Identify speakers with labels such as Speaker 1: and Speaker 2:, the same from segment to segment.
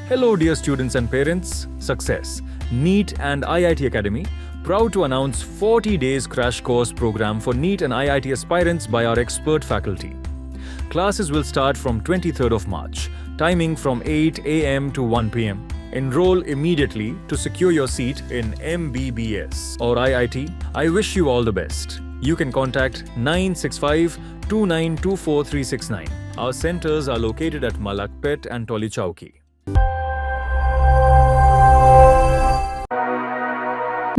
Speaker 1: Hello, dear students and parents. Success. NEET and IIT Academy proud to announce 40 days crash course program for NEET and IIT aspirants by our expert faculty. Classes will start from 23rd of March, timing from 8 a.m. to 1 p.m. Enroll immediately to secure your seat in MBBS or IIT. I wish you all the best. You can contact 965 2924 Our centers are located at Malakpet and Toli Chowki.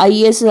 Speaker 2: IAS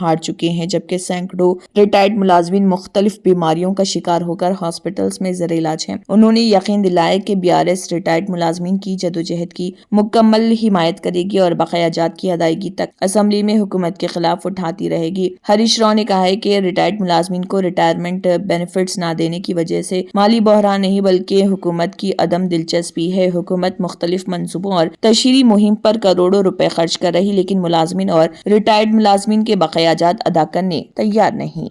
Speaker 2: ہار چکے ہیں، جبکہ سینکڑوں retired ملازمین مختلف بیماریوں کا شکار ہو کر ہاسپٹلز میں زیر علاج ہیں۔ انہوں نے یقین دلایا کہ BRS ریٹائرڈ ملازمین کی جدوجہد کی مکمل حمایت کرے گی اور بقایا جات کی ادائیگی تک اسمبلی میں حکومت کے خلاف اٹھاتی رہے گی۔ ہریش راؤ نے کہا ہے کہ ریٹائرڈ ملازمین کو ریٹائرمنٹ بینیفٹس نہ دینے کی وجہ سے مالی بحران نہیں بلکہ حکومت کی عدم دلچسپی ہے۔ حکومت مختلف منصوبوں اور تشہیری مہم پر کروڑوں روپے خرچ کر رہی، لیکن ملازمین اور ریٹائرڈ ملازمین کے بقایا جات ادا کرنے تیار نہیں۔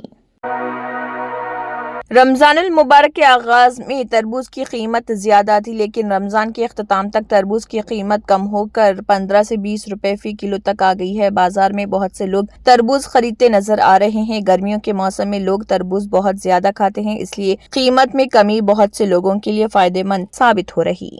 Speaker 2: رمضان المبارک کے آغاز میں تربوز کی قیمت زیادہ تھی، لیکن رمضان کے اختتام تک تربوز کی قیمت کم ہو کر 15 سے 20 روپے فی کلو تک آ گئی ہے۔ بازار میں بہت سے لوگ تربوز خریدتے نظر آ رہے ہیں۔ گرمیوں کے موسم میں لوگ تربوز بہت زیادہ کھاتے ہیں، اس لیے قیمت میں کمی بہت سے لوگوں کے لیے فائدہ مند ثابت ہو رہی۔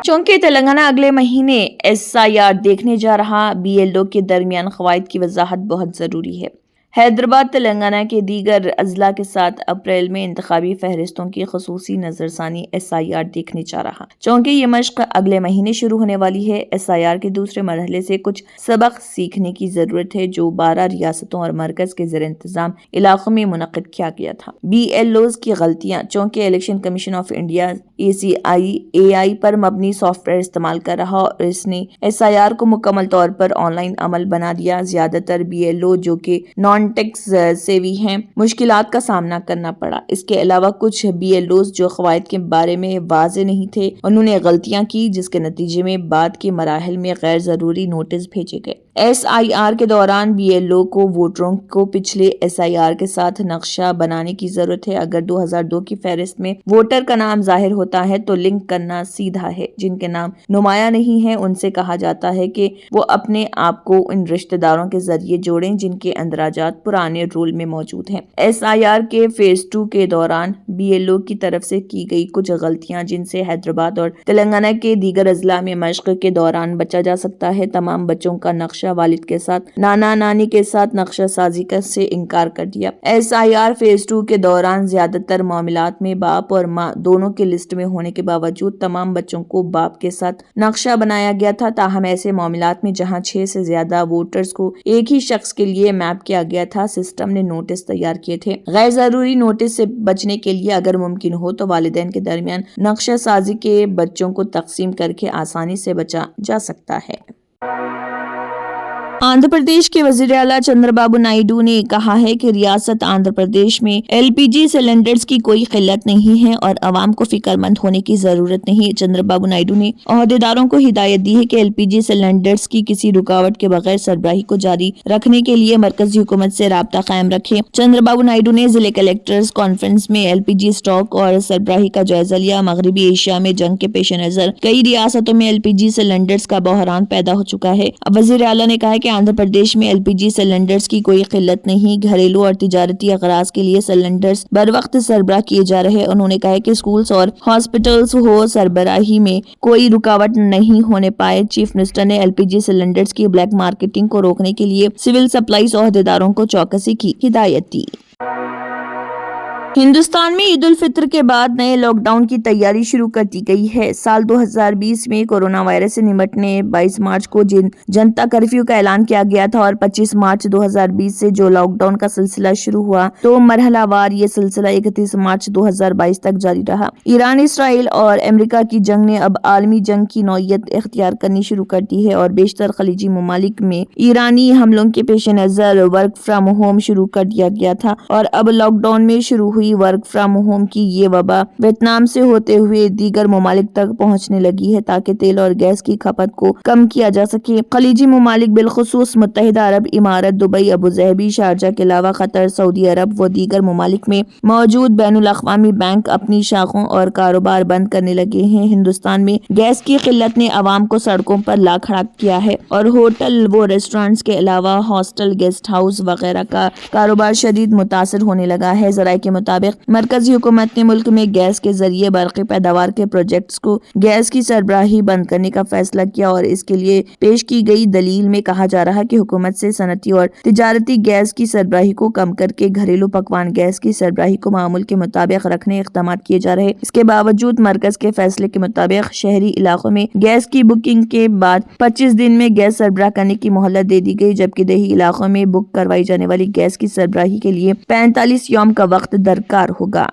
Speaker 2: چونکہ تلنگانہ اگلے مہینے SIR دیکھنے جا رہا، BLO کے درمیان قواعد کی وضاحت بہت ضروری ہے۔ حیدرآباد تلنگانہ کے دیگر اضلاع کے ساتھ اپریل میں انتخابی فہرستوں کی خصوصی نظرثانی SIR دیکھنے جا رہا۔ چونکہ یہ مشق اگلے مہینے شروع ہونے والی ہے، SIR کے دوسرے مرحلے سے کچھ سبق سیکھنے کی ضرورت ہے، جو 12 ریاستوں اور مرکز کے زیر انتظام علاقوں میں منعقد کیا گیا تھا۔ BLOs کی غلطیاں: چونکہ election commission of India AI پر مبنی سافٹ ویئر استعمال کر رہا اور اس نے SIR کو مکمل طور پر آن لائن عمل بنا دیا، زیادہ تر BLO جو کہ نان ٹیکس سیوی ہیں، مشکلات کا سامنا کرنا پڑا۔ اس کے علاوہ کچھ BLOs جو قواعد کے بارے میں واضح نہیں تھے، انہوں نے غلطیاں کی، جس کے نتیجے میں بعد کے مراحل میں غیر ضروری نوٹس بھیجے گئے۔ SIR کے دوران BLO کو ووٹروں کو پچھلے SIR کے ساتھ نقشہ بنانے کی ضرورت ہے۔ اگر 2002 کی فہرست میں ووٹر کا نام ظاہر ہوتا ہے تو لنک کرنا سیدھا ہے۔ جن کے نام نمایاں نہیں ہیں ان سے کہا جاتا ہے کہ وہ اپنے آپ کو ان رشتہ داروں کے ذریعے جوڑیں جن کے اندراجات پرانے رول میں موجود ہیں۔ SIR کے فیز 2 کے دوران BLO کی طرف سے کی گئی کچھ غلطیاں جن سے حیدرآباد اور تلنگانہ کے دیگر اضلاع میں مشق کے دوران بچا جا سکتا ہے۔ تمام بچوں کا نقشہ والد کے ساتھ، نانا نانی کے ساتھ نقشہ سازی سے انکار کر دیا۔ SIR فیز 2 کے دوران زیادہ تر معاملات میں باپ اور ماں دونوں کے لسٹ میں ہونے کے باوجود تمام بچوں کو باپ کے ساتھ نقشہ بنایا گیا تھا۔ تاہم ایسے معاملات میں جہاں 6 سے زیادہ ووٹرز کو ایک ہی شخص کے لیے میپ کیا گیا تھا، سسٹم نے نوٹس تیار کیے تھے۔ غیر ضروری نوٹس سے بچنے کے لیے اگر ممکن ہو تو والدین کے درمیان نقشہ سازی کے بچوں کو تقسیم کر کے آسانی سے بچا جا سکتا ہے۔ آندھرا پردیش کے وزیر اعلیٰ چندرا بابو نائیڈو نے کہا ہے کہ ریاست آندھرا پردیش میں LPG سلنڈرز کی کوئی قلت نہیں ہے اور عوام کو فکر مند ہونے کی ضرورت نہیں۔ چندرا بابو نائیڈو نے عہدیداروں کو ہدایت دی ہے کہ LPG سلنڈرز کی کسی رکاوٹ کے بغیر سربراہی کو جاری رکھنے کے لیے مرکزی حکومت سے رابطہ قائم رکھیں۔ چندرا بابو نائیڈو نے ضلع کلیکٹرز کانفرنس میں LPG اسٹاک اور سربراہی کا جائزہ لیا۔ مغربی ایشیا میں جنگ کے پیش نظر کئی ریاستوں میں LPG سلنڈرز کا بحران پیدا ہو چکا ہے۔ وزیر اعلیٰ نے کہا کہ آندھرا پردیش میں LPG سلنڈرز کی کوئی قلت نہیں، گھریلو اور تجارتی اغراض کے لیے سلنڈرز بر وقت سربراہ کیے جا رہے۔ انہوں نے کہا کہ اسکولز اور ہاسپٹلز ہو سربراہی میں کوئی رکاوٹ نہیں ہونے پائے۔ چیف منسٹر نے LPG سلنڈرز کی بلیک مارکیٹنگ کو روکنے کے لیے سول سپلائز عہدیداروں کو چوکسی کی ہدایت دی۔ ہندوستان میں عید الفطر کے بعد نئے لاک ڈاؤن کی تیاری شروع کر دی گئی ہے۔ سال 2020 میں کورونا وائرس سے نمٹنے 22 مارچ کو جنتا کرفیو کا اعلان کیا گیا تھا اور 25 مارچ 2020 سے جو لاک ڈاؤن کا سلسلہ شروع ہوا تو مرحلہ وار یہ سلسلہ 31 مارچ 2022 تک جاری رہا۔ ایران، اسرائیل اور امریکہ کی جنگ نے اب عالمی جنگ کی نوعیت اختیار کرنی شروع کر دی ہے اور بیشتر خلیجی ممالک میں ایرانی حملوں کے پیش نظر ورک فرام ہوم شروع کر دیا گیا تھا اور اب لاک ڈاؤن میں شروع ہوئی ورک فرام ہوم کی یہ وبا ویتنام سے ہوتے ہوئے دیگر ممالک تک پہنچنے لگی ہے تاکہ تیل اور گیس کی کھپت کو کم کیا جا سکے۔ خلیجی ممالک بالخصوص متحدہ عرب امارات، دبئی، ابوظہبی، شارجہ کے علاوہ قطر، سعودی عرب و دیگر ممالک میں موجود بین الاقوامی بینک اپنی شاخوں اور کاروبار بند کرنے لگے ہیں۔ ہندوستان میں گیس کی قلت نے عوام کو سڑکوں پر لا کھڑا کیا ہے اور ہوٹل و ریسٹورانٹس کے علاوہ ہاسٹل، گیسٹ ہاؤس وغیرہ کا کاروبار شدید متاثر ہونے لگا ہے۔ ذرائع کے مطابق مطابق مرکزی حکومت نے ملک میں گیس کے ذریعے برقی پیداوار کے پروجیکٹس کو گیس کی سربراہی بند کرنے کا فیصلہ کیا، اور اس کے لیے پیش کی گئی دلیل میں کہا جا رہا ہے کہ حکومت سے صنعتی اور تجارتی گیس کی سربراہی کو کم کر کے گھریلو پکوان گیس کی سربراہی کو معمول کے مطابق رکھنے اقدامات کیے جا رہے۔ اس کے باوجود مرکز کے فیصلے کے مطابق شہری علاقوں میں گیس کی بکنگ کے بعد 25 دن میں گیس سربراہ کرنے کی مہلت دے دی گئی، جبکہ دیہی علاقوں میں بک کروائی جانے والی گیس کی سربراہی کے لیے 45 یوم کا وقت درکار ہوگا۔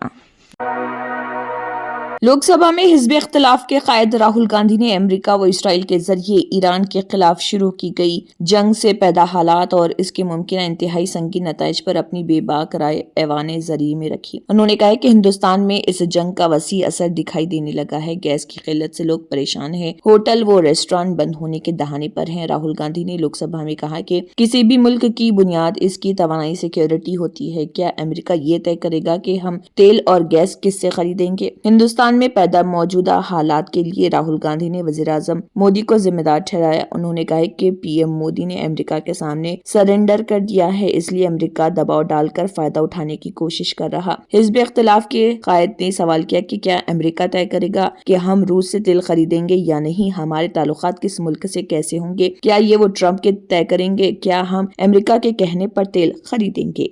Speaker 2: لوک سبھا میں حزب اختلاف کے قائد راہل گاندھی نے امریکہ و اسرائیل کے ذریعے ایران کے خلاف شروع کی گئی جنگ سے پیدا حالات اور اس کے ممکنہ انتہائی سنگین نتائج پر اپنی بے باک رائے ایوان زرعی میں رکھی۔ انہوں نے کہا کہ ہندوستان میں اس جنگ کا وسیع اثر دکھائی دینے لگا ہے، گیس کی قلت سے لوگ پریشان ہیں، ہوٹل و ریسٹورانٹ بند ہونے کے دہانے پر ہیں۔ راہل گاندھی نے لوک سبھا میں کہا کہ کسی بھی ملک کی بنیاد اس کی توانائی سیکیورٹی ہوتی ہے، کیا امریکہ یہ طے کرے گا کہ ہم تیل اور گیس کس سے خریدیں گے؟ ہندوستان میں پیدا موجودہ حالات کے لیے راہل گاندھی نے وزیر اعظم مودی کو ذمہ دار ٹھہرایا۔ انہوں نے کہا کہ پی ایم مودی نے امریکہ کے سامنے سرنڈر کر دیا ہے، اس لیے امریکہ دباؤ ڈال کر فائدہ اٹھانے کی کوشش کر رہا۔ حزب اختلاف کے قائد نے سوال کیا کہ کیا امریکہ طے کرے گا کہ ہم روس سے تیل خریدیں گے یا نہیں؟ ہمارے تعلقات کس ملک سے کیسے ہوں گے؟ کیا یہ وہ ٹرمپ کے طے کریں گے؟ کیا ہم امریکہ کے کہنے پر تیل خریدیں گے؟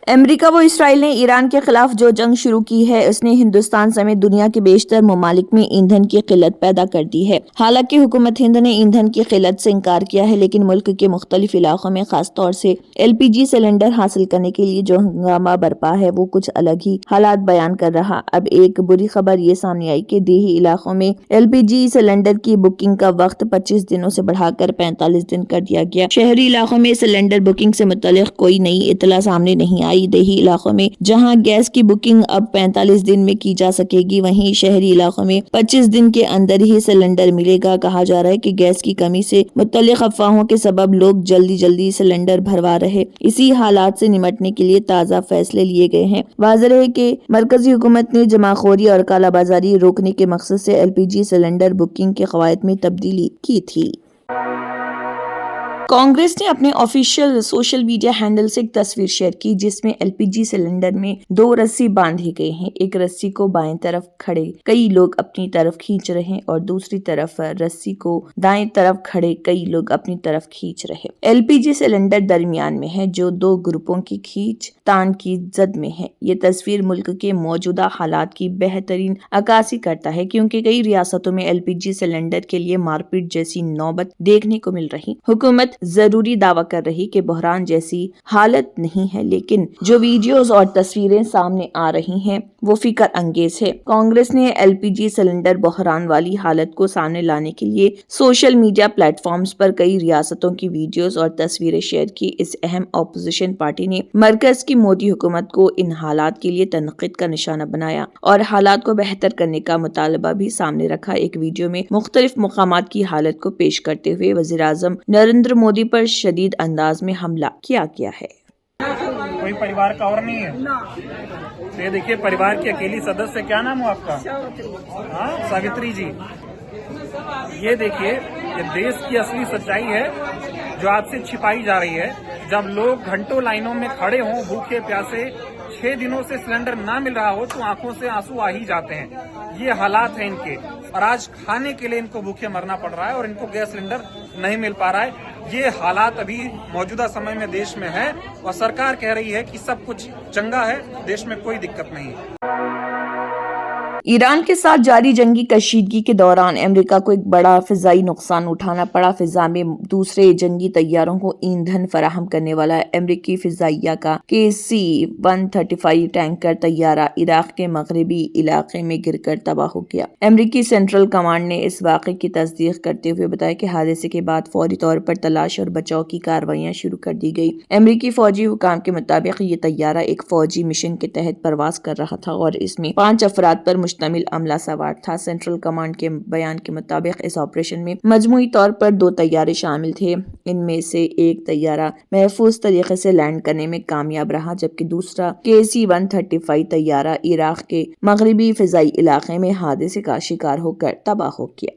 Speaker 2: امریکہ و اسرائیل نے ایران کے خلاف جو جنگ شروع کی ہے، اس نے ہندوستان سمیت دنیا کے بیشتر ممالک میں ایندھن کی قلت پیدا کر دی ہے۔ حالانکہ حکومت ہند نے ایندھن کی قلت سے انکار کیا ہے، لیکن ملک کے مختلف علاقوں میں خاص طور سے LPG سلنڈر حاصل کرنے کے لیے جو ہنگامہ برپا ہے وہ کچھ الگ ہی حالات بیان کر رہا۔ اب ایک بری خبر یہ سامنے آئی کہ دیہی علاقوں میں LPG سلنڈر کی بکنگ کا وقت 25 دنوں سے بڑھا کر 45 دن کر دیا گیا۔ شہری علاقوں میں سلنڈر بکنگ سے متعلق کوئی نئی اطلاع سامنے نہیں آئی۔ دیہی علاقوں میں جہاں گیس کی بکنگ اب 45 دن میں کی جا سکے گی، وہیں شہری علاقوں میں 25 دن کے اندر ہی سلنڈر ملے گا۔ کہا جا رہا ہے کہ گیس کی کمی سے متعلق افواہوں کے سبب لوگ جلدی سلنڈر بھروا رہے۔ اسی حالات سے نمٹنے کے لیے تازہ فیصلے لیے گئے ہیں۔ واضح ہے کہ مرکزی حکومت نے جمع خوری اور کالا بازاری روکنے کے مقصد سے LPG سلنڈر بکنگ کے قواعد میں تبدیلی کی تھی۔ کانگریس نے اپنے آفیشیل سوشل میڈیا ہینڈل سے ایک تصویر شیئر کی جس میں LPG سلنڈر میں 2 رسی باندھے گئے ہیں۔ ایک رسی کو بائیں طرف کھڑے کئی لوگ اپنی طرف کھینچ رہے ہیں اور دوسری طرف رسی کو دائیں طرف کھڑے کئی لوگ اپنی طرف کھینچ رہے۔ LPG سلنڈر درمیان میں ہے جو 2 گروپوں کی کھینچ تان کی زد میں ہے۔ یہ تصویر ملک کے موجودہ حالات کی بہترین عکاسی کرتا ہے، کیونکہ کئی ریاستوں میں LPG سلنڈر کے لیے مار پیٹ جیسی نوبت دیکھنے کو مل رہی۔ حکومت ضروری دعویٰ کر رہی کہ بحران جیسی حالت نہیں ہے، لیکن جو ویڈیوز اور تصویریں سامنے آ رہی ہیں وہ فکر انگیز ہے۔ کانگریس نے LPG سلنڈر بحران والی حالت کو سامنے لانے کے لیے سوشل میڈیا پلیٹ فارمز پر کئی ریاستوں کی ویڈیوز اور تصویریں شیئر کی۔ اس اہم اپوزیشن پارٹی نے مرکز کی مودی حکومت کو ان حالات کے لیے تنقید کا نشانہ بنایا اور حالات کو بہتر کرنے کا مطالبہ بھی سامنے رکھا۔ ایک ویڈیو میں مختلف مقامات کی حالت کو پیش کرتے ہوئے وزیر اعظم نریندر مودی پر شدید انداز میں حملہ کیا گیا ہے۔
Speaker 3: کوئی پریوار کا اور نہیں ہے؟ یہ دیکھیے پریوار کی اکیلی سدسیہ، کیا نام ہو آپ کا؟ ساوتری جی۔ یہ دیکھیے یہ دیش کی اصلی سچائی ہے جو آپ سے چھپائی جا رہی ہے۔ جب لوگ گھنٹوں لائنوں میں کھڑے ہوں بھوکے پیاسے، 6 دنوں سے سلنڈر نہ مل رہا ہو تو آنکھوں سے آنسو آ ہی جاتے ہیں۔ یہ حالات ہیں ان کے، اور آج کھانے کے لیے ان کو بھوکے مرنا پڑ رہا ہے اور ان کو گیس سلنڈر نہیں مل پا رہا ہے۔ یہ حالات ابھی موجودہ سمے میں دیش میں ہے اور سرکار کہہ رہی ہے کہ سب کچھ چنگا ہے، دیش میں کوئی دقت نہیں ہے۔
Speaker 2: ایران کے ساتھ جاری جنگی کشیدگی کے دوران امریکہ کو ایک بڑا فضائی نقصان اٹھانا پڑا۔ فضا میں دوسرے جنگی طیاروں کو ایندھن فراہم کرنے والا امریکی فضائیہ کا KC-135 ٹینکر طیارہ عراق کے مغربی علاقے میں گر کر تباہ ہو گیا۔ امریکی سینٹرل کمانڈ نے اس واقعے کی تصدیق کرتے ہوئے بتایا کہ حادثے کے بعد فوری طور پر تلاش اور بچاؤ کی کارروائیاں شروع کر دی گئی۔ امریکی فوجی حکام کے مطابق یہ طیارہ ایک فوجی مشن کے تحت پرواز کر رہا تھا اور اس میں 5 افراد پر مشتمل عملہ سوار تھا۔ سینٹرل کمانڈ کے بیان کے مطابق اس آپریشن میں مجموعی طور پر 2 طیارے شامل تھے۔ ان میں سے ایک طیارہ محفوظ طریقے سے لینڈ کرنے میں کامیاب رہا، جبکہ دوسرا KC-135 طیارہ عراق کے مغربی فضائی علاقے میں حادثے کا شکار ہو کر تباہ ہو گیا۔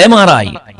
Speaker 4: MRI,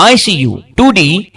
Speaker 4: ICU, 2D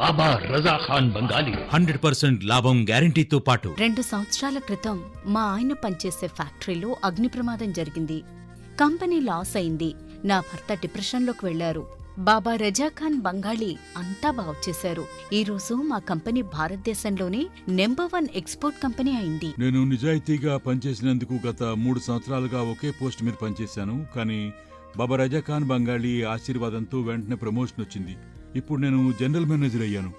Speaker 5: బాబా రజా ఖాన్ బంగాలి 100% లాభం గ్యారెంటీతో పాటు
Speaker 6: 2 సంవత్సరాల క్రితం మా ఆయన పనిచేసే ఫ్యాక్టరీలో అగ్ని ప్రమాదం జరిగింది. కంపెనీ లాస్ అయింది. నా భర్త డిప్రెషన్లోకి వెళ్లారు. బాబా రజా ఖాన్ బంగాళీ అంతా బాగు చేశారు. ఈ రోజు మా కంపెనీ భారతదేశంలోనే నెంబర్ 1 ఎక్స్పోర్ట్ కంపెనీ అయింది.
Speaker 7: నేను నిజాయితీగా పనిచేసినందుకు గత 3 సంవత్సరాలుగా ఒకే పోస్ట్ మీద పనిచేశాను. కానీ బాబా రజా ఖాన్ బంగాళీ ఆశీర్వాదంతో వెంటనే ప్రమోషన్ వచ్చింది. ఇప్పుడు నేను జనరల్ మేనేజర్ అయ్యాను.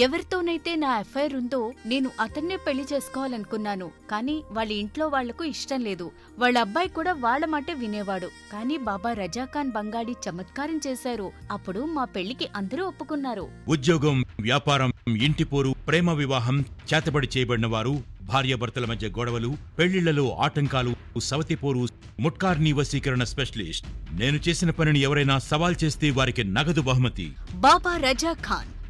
Speaker 6: ఎవరితోనైతే నా అఫైర్ ఉందో నేను అతన్నే పెళ్లి చేసుకోవాలనుకున్నాను. కానీ వాళ్ళ ఇంట్లో వాళ్లకు ఇష్టం లేదు. వాళ్ళ అబ్బాయి కూడా వాళ్ళ మాటే వినేవాడు. కానీ బాబా రజాఖాన్ బంగాళీ చమత్కారం చేశారు. అప్పుడు మా పెళ్లికి అందరూ ఒప్పుకున్నారు.
Speaker 5: ఉద్యోగం, వ్యాపారం, ఇంటి పోరు, ప్రేమ వివాహం, చేతబడి చేయబడిన వారు, భార్యాభర్తల మధ్య గొడవలు, పెళ్లిళ్లలో ఆటంకాలు, సవతిపోరు, ముట్కార్ని వశీకరణ స్పెషలిస్ట్. నేను చేసిన పనిని ఎవరైనా సవాల్ చేస్తే వారికి నగదు బహుమతి.
Speaker 6: బాబా రజాఖాన్,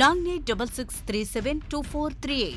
Speaker 6: 9866372438।